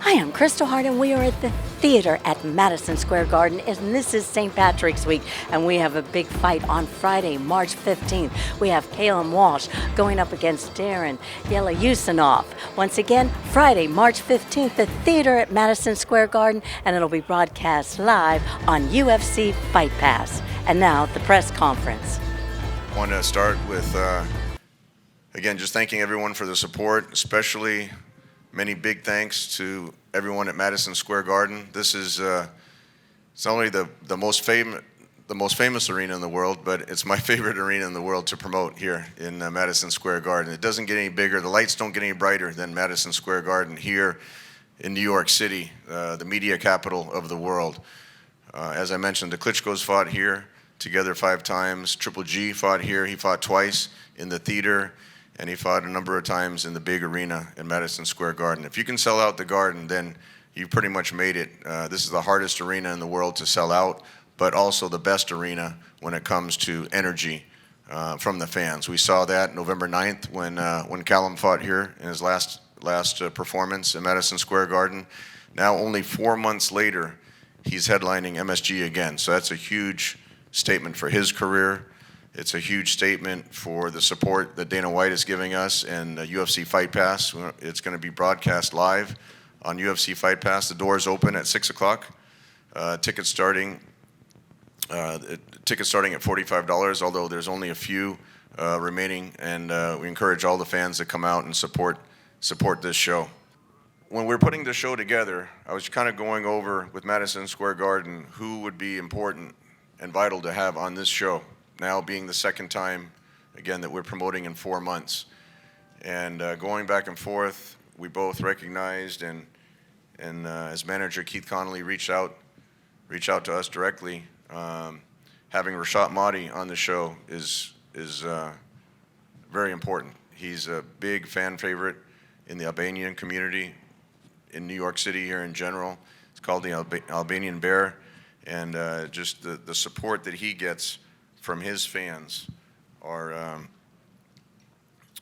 Hi, I'm Kristal Hart, and we are at the theater at Madison Square Garden, and this is St. Patrick's Week, and we have a big fight on Friday, March 15th. We have Callum Walsh going up against Dauren Yeleussinov. Once again, Friday, March 15th, the theater at Madison Square Garden, and it'll be broadcast live on UFC Fight Pass. And now, the press conference. I want to start with, again, just thanking everyone for the support, especially many big thanks to everyone at Madison Square Garden. This is it's not only the most famous arena in the world, but it's my favorite arena in the world to promote here in Madison Square Garden. It doesn't get any bigger. The lights don't get any brighter than Madison Square Garden here in New York City, the media capital of the world. As I mentioned, the Klitschko's fought here together 5 times. Triple G fought here. He fought twice in the theater, and he fought a number of times in the big arena in Madison Square Garden. If you can sell out the Garden, then you've pretty much made it. This is the hardest arena in the world to sell out, but also the best arena when it comes to energy from the fans. We saw that November 9th when Callum fought here in his last performance in Madison Square Garden. Now, only 4 months later, he's headlining MSG again. So that's a huge statement for his career. It's a huge statement for the support that Dana White is giving us and UFC Fight Pass. It's going to be broadcast live on UFC Fight Pass. The doors open at 6 o'clock. Tickets starting at $45, although there's only a few remaining, and we encourage all the fans to come out and support this show. When we're putting the show together, I was kind of going over with Madison Square Garden who would be important and vital to have on this show. Now being the second time, again, that we're promoting in 4 months. And going back and forth, we both recognized, and as manager Keith Connolly reached out to us directly, having Reshat Mahdi on the show is very important. He's a big fan favorite in the Albanian community in New York City here in general. It's called the Albanian Bear, and just the support that he gets from his fans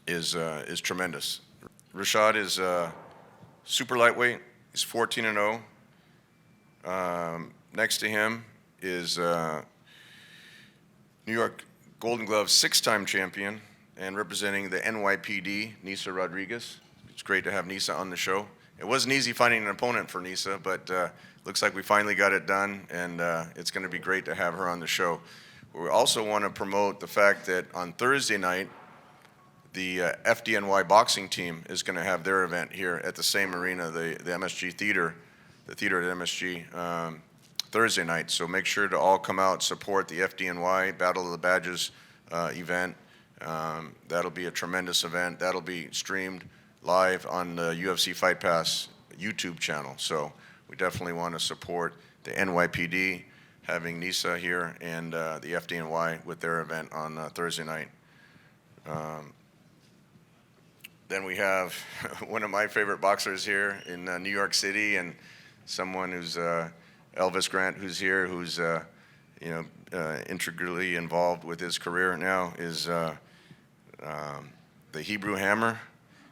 is tremendous. Reshat is super lightweight. He's 14-0. Next to him is New York Golden Glove 6-time champion and representing the NYPD, Nisa Rodriguez. It's great to have Nisa on the show. It wasn't easy finding an opponent for Nisa, but looks like we finally got it done, and it's going to be great to have her on the show. We also want to promote the fact that on Thursday night, the FDNY boxing team is going to have their event here at the same arena, the MSG Theater, the theater at MSG, Thursday night. So make sure to all come out, support the FDNY Battle of the Badges event. That'll be a tremendous event. That'll be streamed live on the UFC Fight Pass YouTube channel. So we definitely want to support the NYPD, having Nisa here, and the FDNY with their event on Thursday night. Then we have one of my favorite boxers here in New York City, and someone who's Elvis Grant, who's here, who's integrally involved with his career now, is the Hebrew Hammer,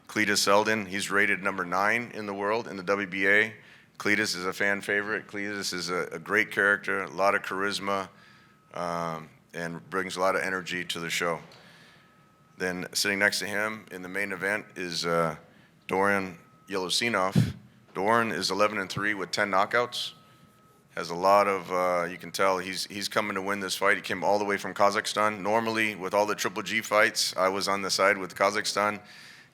Cletus Seldin. He's rated number 9 in the world in the WBA. Cletus is a fan favorite. Cletus is a great character, a lot of charisma, and brings a lot of energy to the show. Then sitting next to him in the main event is Dauren Yeleussinov. Dauren is 11-3 with 10 knockouts. Has a lot of, you can tell he's coming to win this fight. He came all the way from Kazakhstan. Normally, with all the Triple G fights, I was on the side with Kazakhstan.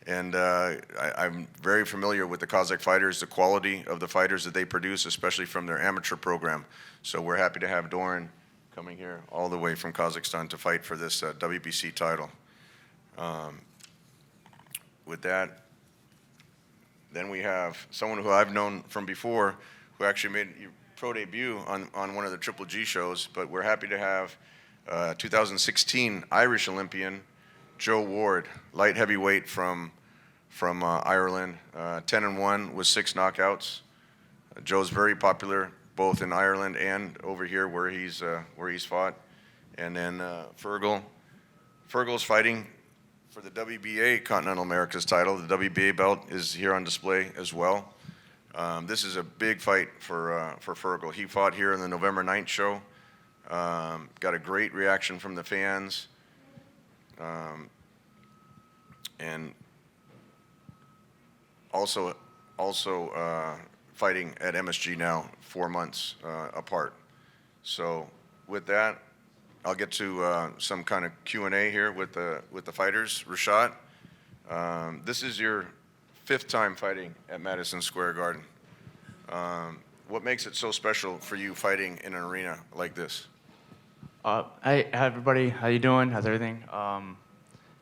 And I'm very familiar with the Kazakh fighters, the quality of the fighters that they produce, especially from their amateur program. So we're happy to have Dauren coming here all the way from Kazakhstan to fight for this WBC title. With that, then we have someone who I've known from before, who actually made your pro debut on one of the Triple G shows, but we're happy to have 2016 Irish Olympian Joe Ward, light heavyweight from Ireland, 10-1 with 6 knockouts. Joe's very popular both in Ireland and over here where he's fought. And then Feargal's fighting for the WBA Continental Americas title. The WBA belt is here on display as well. This is a big fight for Feargal. He fought here in the November 9th show. Got a great reaction from the fans. And also fighting at MSG now, 4 months apart. So with that, I'll get to some kind of Q&A here with the fighters. Reshat, this is your 5th time fighting at Madison Square Garden. What makes it so special for you fighting in an arena like this? Hey everybody, how you doing? How's everything?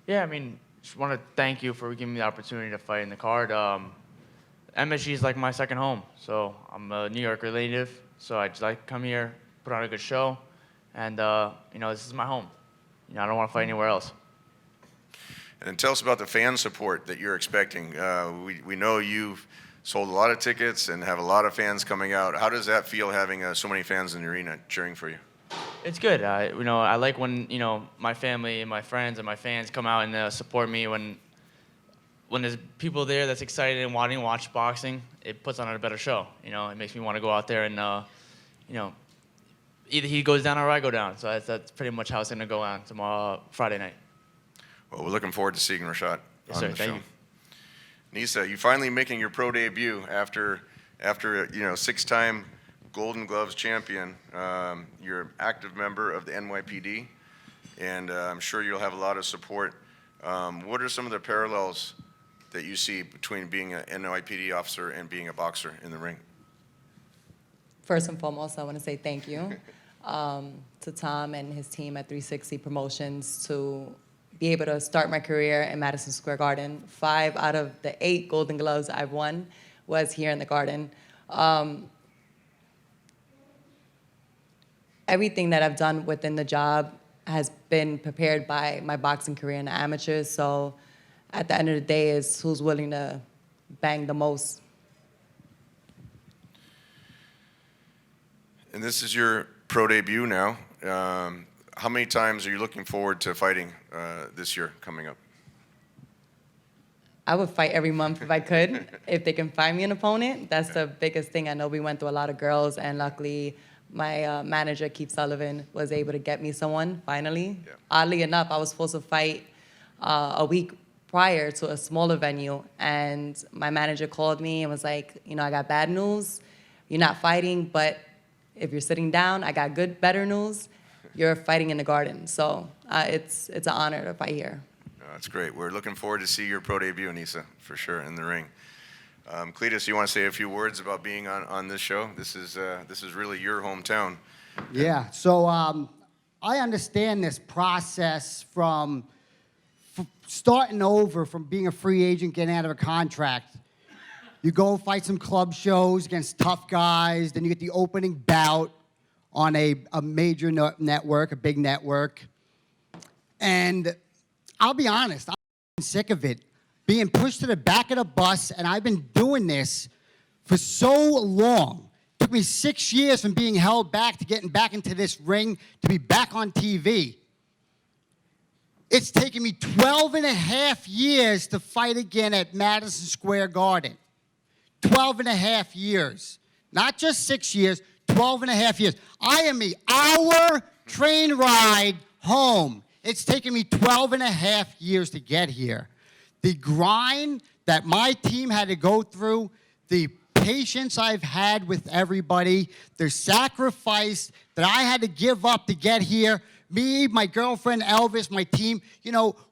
Yeah, I mean, just want to thank you for giving me the opportunity to fight in the card. MSG is like my second home, so I'm a New Yorker native, so I just like to come here, put on a good show, and this is my home. I don't want to fight anywhere else. And tell us about the fan support that you're expecting. We know you've sold a lot of tickets and have a lot of fans coming out. How does that feel having so many fans in the arena cheering for you? It's good. I like when my family and my friends and my fans come out and support me. When there's people there that's excited and wanting to watch boxing, it puts on a better show. It makes me want to go out there and either he goes down or I go down. So that's pretty much how it's going to go on tomorrow, Friday night. Well, we're looking forward to seeing Reshat Yes, on sir. the Thank show. you. Nisa, you finally making your pro debut after 6-time Golden Gloves champion. You're an active member of the NYPD, and I'm sure you'll have a lot of support. What are some of the parallels that you see between being an NYPD officer and being a boxer in the ring? First and foremost, I want to say thank you to Tom and his team at 360 Promotions to be able to start my career in Madison Square Garden. 5 out of the 8 Golden Gloves I've won was here in the Garden. Everything that I've done within the job has been prepared by my boxing career in the amateurs, so at the end of the day is who's willing to bang the most. And this is your pro debut now. How many times are you looking forward to fighting this year coming up? I would fight every month if I could. If they can find me an opponent, that's the biggest thing. I know we went through a lot of girls, and luckily my manager, Keith Sullivan, was able to get me someone, finally. Yeah. Oddly enough, I was supposed to fight a week prior to a smaller venue, and my manager called me and was like, I got bad news. You're not fighting, but if you're sitting down, I got better news. You're fighting in the Garden. So it's an honor to fight here. That's great. We're looking forward to see your pro debut, Nisa, for sure, in the ring. Cletus, you want to say a few words about being on this show? This is really your hometown. Yeah. So I understand this process from starting over, from being a free agent, getting out of a contract. You go fight some club shows against tough guys, then you get the opening bout on a major network, a big network. And I'll be honest, I'm sick of it. Being pushed to the back of the bus, and I've been doing this for so long. It took me 6 years from being held back to getting back into this ring to be back on TV. It's taken me 12 and a half years to fight again at Madison Square Garden. 12 and a half years. Not just 6 years, 12 and a half years. I am an hour train ride home. It's taken me 12 and a half years to get here. The grind that my team had to go through, the patience I've had with everybody, the sacrifice that I had to give up to get here, me, my girlfriend, Elvis, my team,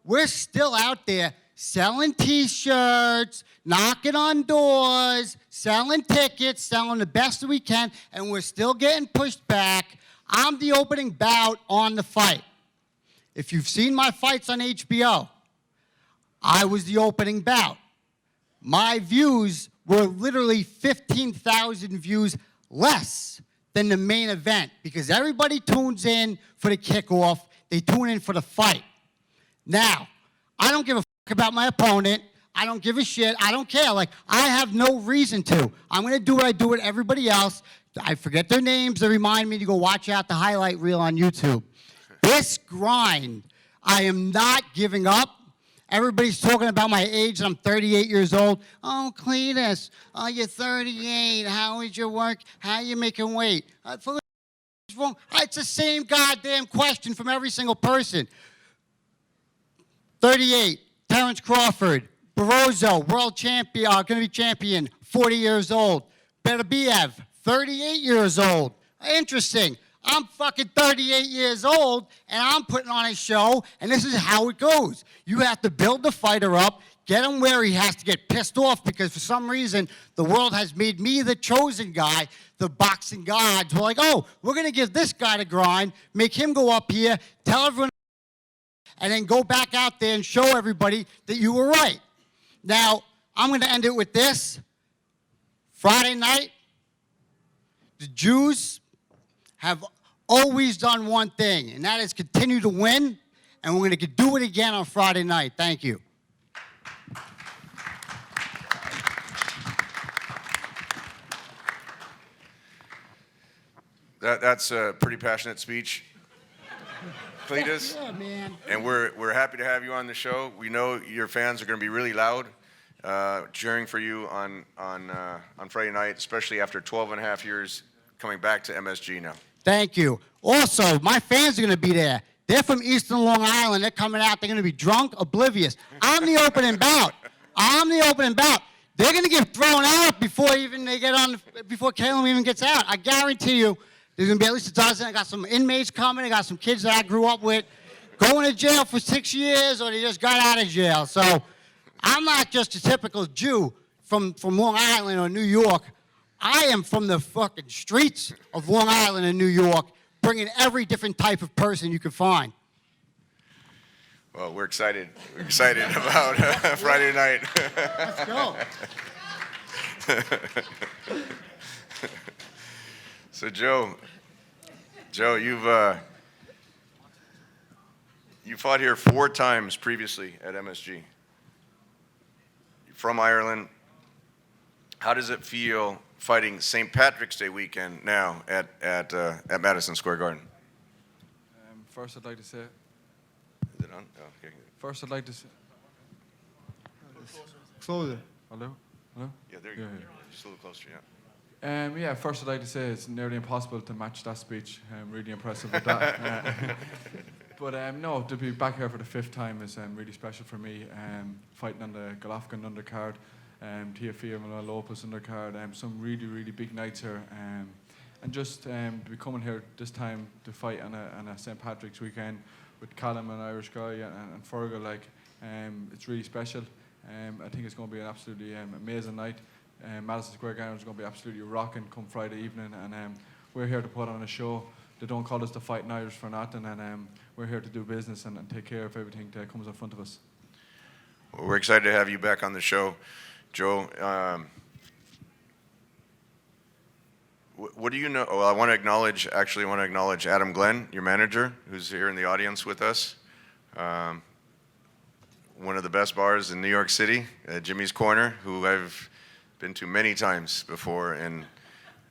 we're still out there selling T-shirts, knocking on doors, selling tickets, selling the best that we can, and we're still getting pushed back. I'm the opening bout on the fight. If you've seen my fights on HBO, I was the opening bout. My views were literally 15,000 views less than the main event because everybody tunes in for the kickoff. They tune in for the fight. Now, I don't give a fuck about my opponent. I don't give a shit. I don't care. I have no reason to. I'm going to do what I do with everybody else. I forget their names. They remind me to go watch out the highlight reel on YouTube. This grind, I am not giving up. Everybody's talking about my age. I'm 38 years old. Oh, Cletus, oh, you're 38. How is your work? How you making weight? Wrong. It's the same goddamn question from every single person. 38, Terrence Crawford, Poderoso, world champion, going to be champion, 40 years old. Beterbiev, 38 years old. Interesting. I'm fucking 38 years old, and I'm putting on a show, and this is how it goes. You have to build the fighter up, get him where he has to get pissed off, because for some reason, the world has made me the chosen guy. The boxing gods were like, oh, we're going to give this guy to grind, make him go up here, tell everyone, and then go back out there and show everybody that you were right. Now, I'm going to end it with this. Friday night, the Jews have always done one thing, and that is continue to win, and we're going to do it again on Friday night. Thank you. That's a pretty passionate speech, Cletus. Yeah, man. And we're happy to have you on the show. We know your fans are going to be really loud, cheering for you on Friday night, especially after 12 and a half years coming back to MSG now. Thank you. Also, my fans are going to be there. They're from Eastern Long Island. They're coming out. They're going to be drunk, oblivious. I'm the opening bout. I'm the opening bout. They're going to get thrown out before even they get on, before Callum even gets out. I guarantee you. There's going to be at least a dozen. I got some inmates coming. I got some kids that I grew up with going to jail for 6 years, or they just got out of jail. So I'm not just a typical Jew from Long Island or New York. I am from the fucking streets of Long Island and New York, bringing every different type of person you can find. Well, we're excited. We're excited about Friday night. Let's go. So Joe, you fought here 4 times previously at MSG. You're from Ireland. How does it feel fighting St. Patrick's Day weekend now at Madison Square Garden? First, I'd like to say. Is it on? Oh, okay. First, I'd like to say. Closer. Hello. Hello. Yeah, there you go. Yeah. Just a little closer, yeah. First I'd like to say it's nearly impossible to match that speech. I'm really impressive with that. But no, to be back here for the 5th time is really special for me. Fighting on the Golovkin undercard, Teofimo Lopez undercard, some really, really big nights here. And just to be coming here this time to fight on a St. Patrick's weekend with Callum, an Irish guy, and Feargal, it's really special. I think it's going to be an absolutely amazing night. Madison Square Garden is going to be absolutely rocking come Friday evening, and we're here to put on a show. They don't call us the Fighting Irish for nothing, and we're here to do business and take care of everything that comes in front of us. Well, we're excited to have you back on the show, Joe. What do you know? Well, I want to acknowledge Adam Glenn, your manager, who's here in the audience with us. One of the best bars in New York City, Jimmy's Corner, who I've been to many times before, and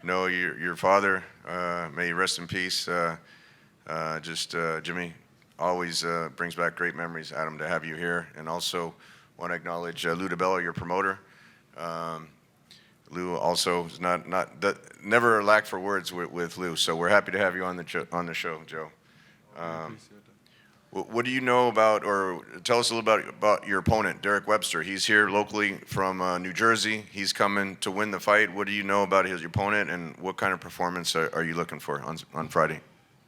know your father, may he rest in peace. Jimmy always brings back great memories, Adam, to have you here. And also want to acknowledge Lou DiBello, your promoter. Lou also is never lack for words with Lou, so we're happy to have you on the show, Joe. What do you know about, or tell us a little about your opponent, Derrick Webster? He's here locally from New Jersey. He's coming to win the fight. What do you know about your opponent, and what kind of performance are you looking for on Friday?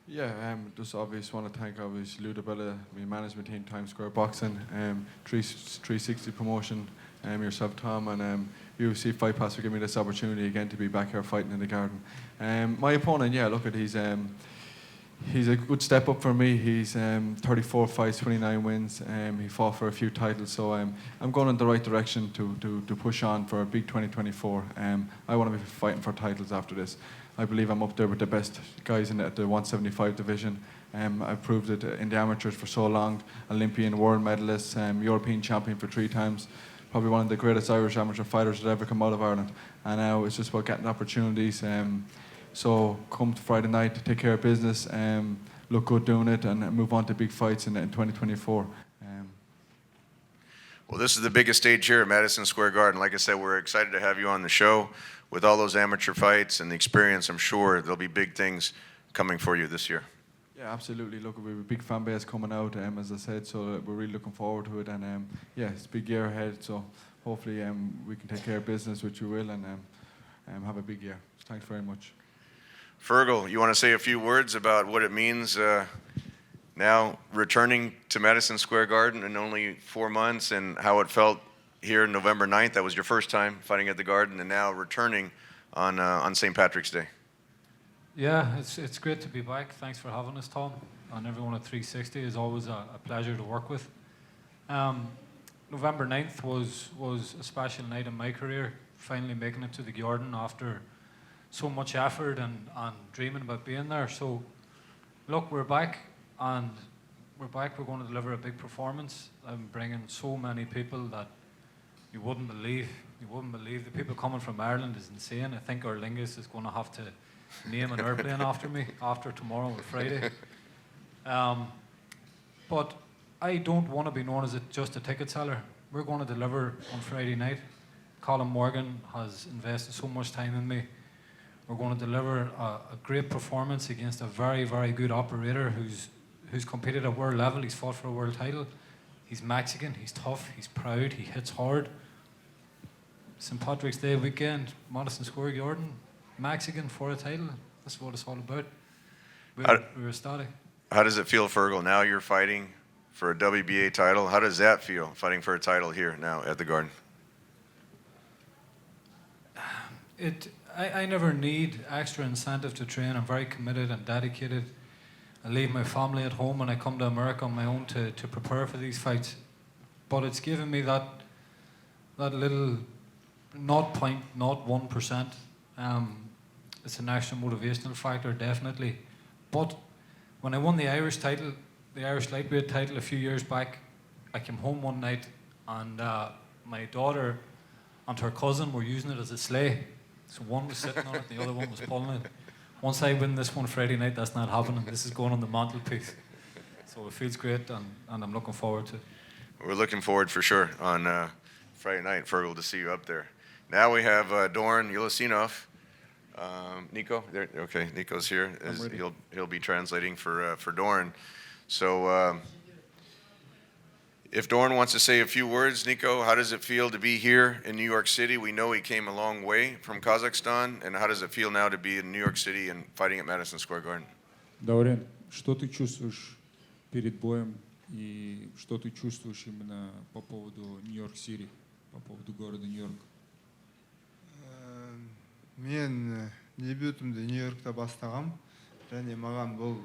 Yeah, just obviously want to thank obviously Lou DiBello, my management team, Times Square Boxing, 360 Promotion, yourself, Tom, and UFC Fight Pass for giving me this opportunity again to be back here fighting in the garden. My opponent, yeah, look at he's a good step up for me. He's 34 fights, 29 wins. He fought for a few titles, so I'm going in the right direction to push on for a big 2024. I want to be fighting for titles after this. I believe I'm up there with the best guys at the 175 division. I've proved it in the amateurs for so long. Olympian, world medalist, European champion for 3 times. Probably one of the greatest Irish amateur fighters that ever come out of Ireland. And now it's just about getting opportunities. So come to Friday night, take care of business, look good doing it, and move on to big fights in 2024. Well, this is the biggest stage here at Madison Square Garden. Like I said, we're excited to have you on the show. With all those amateur fights and the experience, I'm sure there'll be big things coming for you this year. Yeah, absolutely. Look, we have a big fan base coming out, as I said, so we're really looking forward to it. And yeah, it's a big year ahead, so hopefully we can take care of business, which we will, and have a big year. So thanks very much. Feargal, you want to say a few words about what it means now returning to Madison Square Garden in only 4 months, and how it felt here November 9th? That was your first time fighting at the Garden, and now returning on St. Patrick's Day. Yeah, it's great to be back. Thanks for having us, Tom, and everyone at 360. It's always a pleasure to work with. November 9th was a special night in my career, finally making it to the Garden after so much effort and dreaming about being there. So, look, we're back, and we're going to deliver a big performance. I'm bringing so many people that you wouldn't believe. The people coming from Ireland is insane. I think our lingus is going to have to name an airplane after me after tomorrow or Friday. But I don't want to be known as just a ticket seller. We're going to deliver on Friday night. Callum Morgan has invested so much time in me. We're going to deliver a great performance against a very, very good operator who's competed at world level. He's fought for a world title. He's Mexican, he's tough, he's proud, he hits hard. St. Patrick's Day weekend, Madison Square Garden, Mexican for a title. That's what it's all about. We're ecstatic. How does it feel, Feargal? Now you're fighting for a WBA title. How does that feel, fighting for a title here now at the Garden? I never need extra incentive to train. I'm very committed and dedicated. I leave my family at home and I come to America on my own to prepare for these fights. But it's given me that little 0.01%. It's an extra motivational factor, definitely. But when I won the Irish title, the Irish lightweight title a few years back, I came home one night and my daughter and her cousin were using it as a sleigh. So one was sitting on it, the other one was pulling it. Once I win this one Friday night, that's not happening. This is going on the mantelpiece. So it feels great, and I'm looking forward to it. We're looking forward for sure on Friday night, Feargal, to see you up there. Now we have Dauren Yeleussinov. Nico, there, okay, Nico's here. He'll be translating for Dauren. So if Dauren wants to say a few words, Nico, how does it feel to be here in New York City? We know he came a long way from Kazakhstan, and how does it feel now to be in New York City and fighting at Madison Square Garden? Dauren, что ты чувствуешь перед боем и что ты чувствуешь именно по поводу Нью-Йорк-Сити, по поводу города Нью-Йорк? Мен дебютімді Нью-Йоркта бастағам, және маған бұл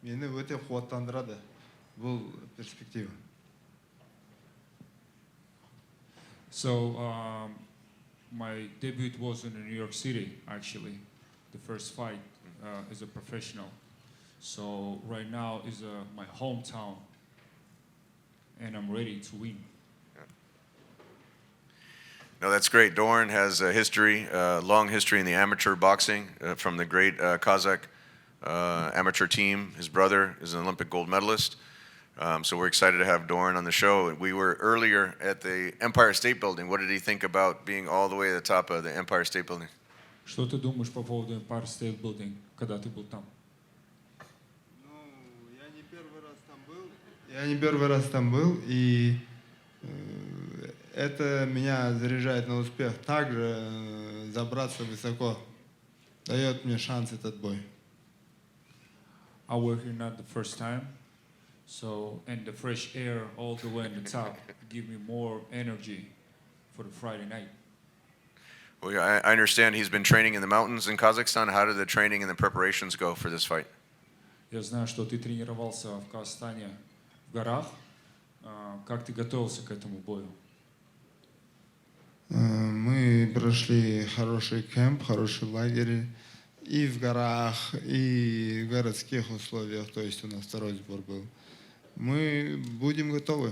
мені өте қуаттандырады, бұл перспектива. So my debut was in New York City, actually, the first fight as a professional. So right now is my hometown, and I'm ready to win. No, that's great. Dauren has a history, long history in the amateur boxing from the great Kazakh amateur team. His brother is an Olympic gold medalist. So we're excited to have Dauren on the show. We were earlier at the Empire State Building. What did he think about being all the way at the top of the Empire State Building? Что ты думаешь по поводу Empire State Building, когда ты был там? Я не первый раз там был, и это меня заряжает на успех. Также забраться высоко дает мне шанс этот бой. I were here not the first time, so and the fresh air all the way on the top give me more energy for the Friday night. Well, I understand he's been training in the mountains in Kazakhstan. How did the training and the preparations go for this fight? Я знаю, что ты тренировался в Казахстане в горах. Как ты готовился к этому бою? Мы прошли хороший кемп, хороший лагерь и в горах, и в городских условиях, то есть у нас второй сбор был. Мы будем готовы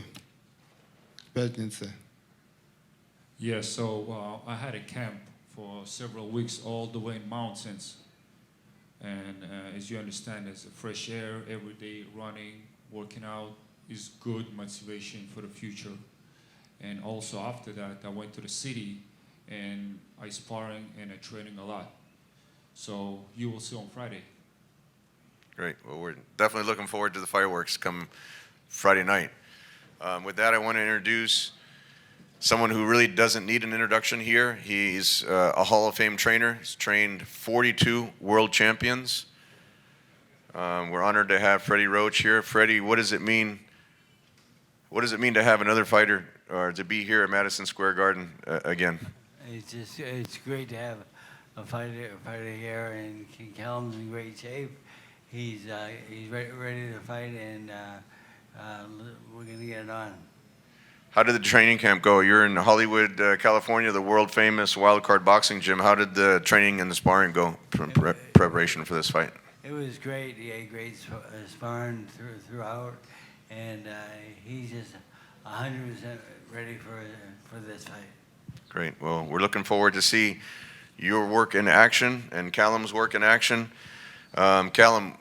к пятнице. Yeah, so I had a camp for several weeks all the way in mountains. And as you understand, there's fresh air every day, running, working out, is good motivation for the future. And also after that, I went to the city and I sparring and I training a lot. So you will see on Friday. Great. Well, we're definitely looking forward to the fireworks come Friday night. With that, I want to introduce someone who really doesn't need an introduction here. He's a Hall of Fame trainer. He's trained 42 world champions. We're honored to have Freddie Roach here. Freddie, what does it mean? What does it mean to have another fighter or to be here at Madison Square Garden again? It's great to have a fighter here, and Callum's in great shape. He's ready to fight, and we're gonna get it on. How did the training camp go? You're in Hollywood, California, the world famous Wildcard Boxing Gym. How did the training and the sparring go in preparation for this fight? It was great. He had great sparring throughout, and he's just 100% ready for this fight. Great. Well, we're looking forward to see your work in action and Callum's work in action. Callum,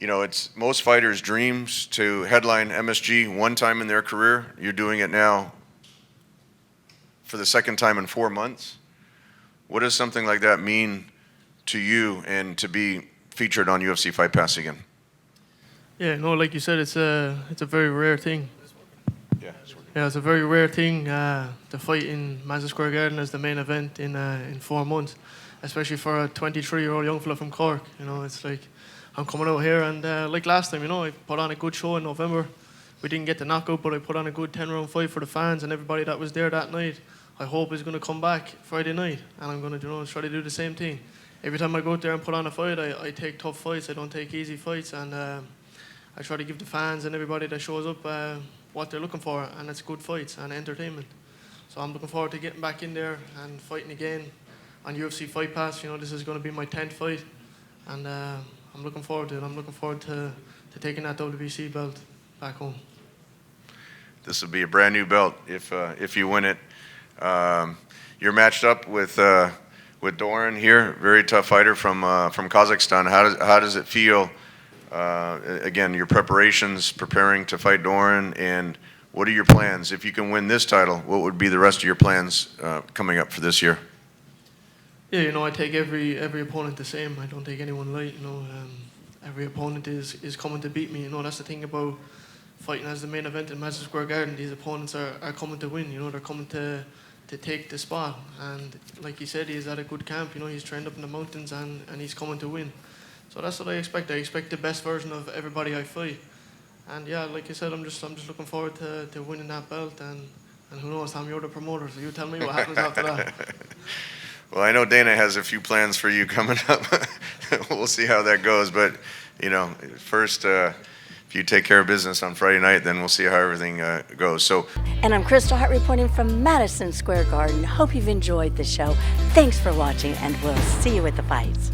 you know, it's most fighters' dreams to headline MSG one time in their career. You're doing it now for the second time in 4 months. What does something like that mean to you and to be featured on UFC Fight Pass again? Yeah, no, like you said, it's a very rare thing. Yeah, it's a very rare thing to fight in Madison Square Garden as the main event in 4 months, especially for a 23-year-old young fella from Cork. You know, it's like I'm coming out here and like last time, you know, I put on a good show in November. We didn't get the knockout, but I put on a good 10-round fight for the fans and everybody that was there that night. I hope is going to come back Friday night, and I'm going to, you know, try to do the same thing. Every time I go out there and put on a fight, I take tough fights. I don't take easy fights, and I try to give the fans and everybody that shows up what they're looking for, and it's good fights and entertainment. So I'm looking forward to getting back in there and fighting again on UFC Fight Pass. You know, this is going to be my 10th fight, and I'm looking forward to it. I'm looking forward to taking that WBC belt back home. This will be a brand new belt if you win it. You're matched up with Dauren here, very tough fighter from Kazakhstan. How does it feel? Again, your preparations, preparing to fight Dauren, and what are your plans? If you can win this title, what would be the rest of your plans coming up for this year? Yeah, you know, I take every opponent the same. I don't take anyone light. You know, every opponent is coming to beat me. You know, that's the thing about fighting as the main event in Madison Square Garden. These opponents are coming to win. You know, they're coming to take the spot. And like he said, he's at a good camp. You know, he's trained up in the mountains and he's coming to win. So that's what I expect. I expect the best version of everybody I fight. And yeah, like I said, I'm just looking forward to winning that belt. And who knows, I'm your promoter, so you tell me what happens after that. Well, I know Dana has a few plans for you coming up. We'll see how that goes. But, you know, first, if you take care of business on Friday night, then we'll see how everything goes. So, And I'm Kristal Hart reporting from Madison Square Garden. Hope you've enjoyed the show. Thanks for watching, and we'll see you at the fights.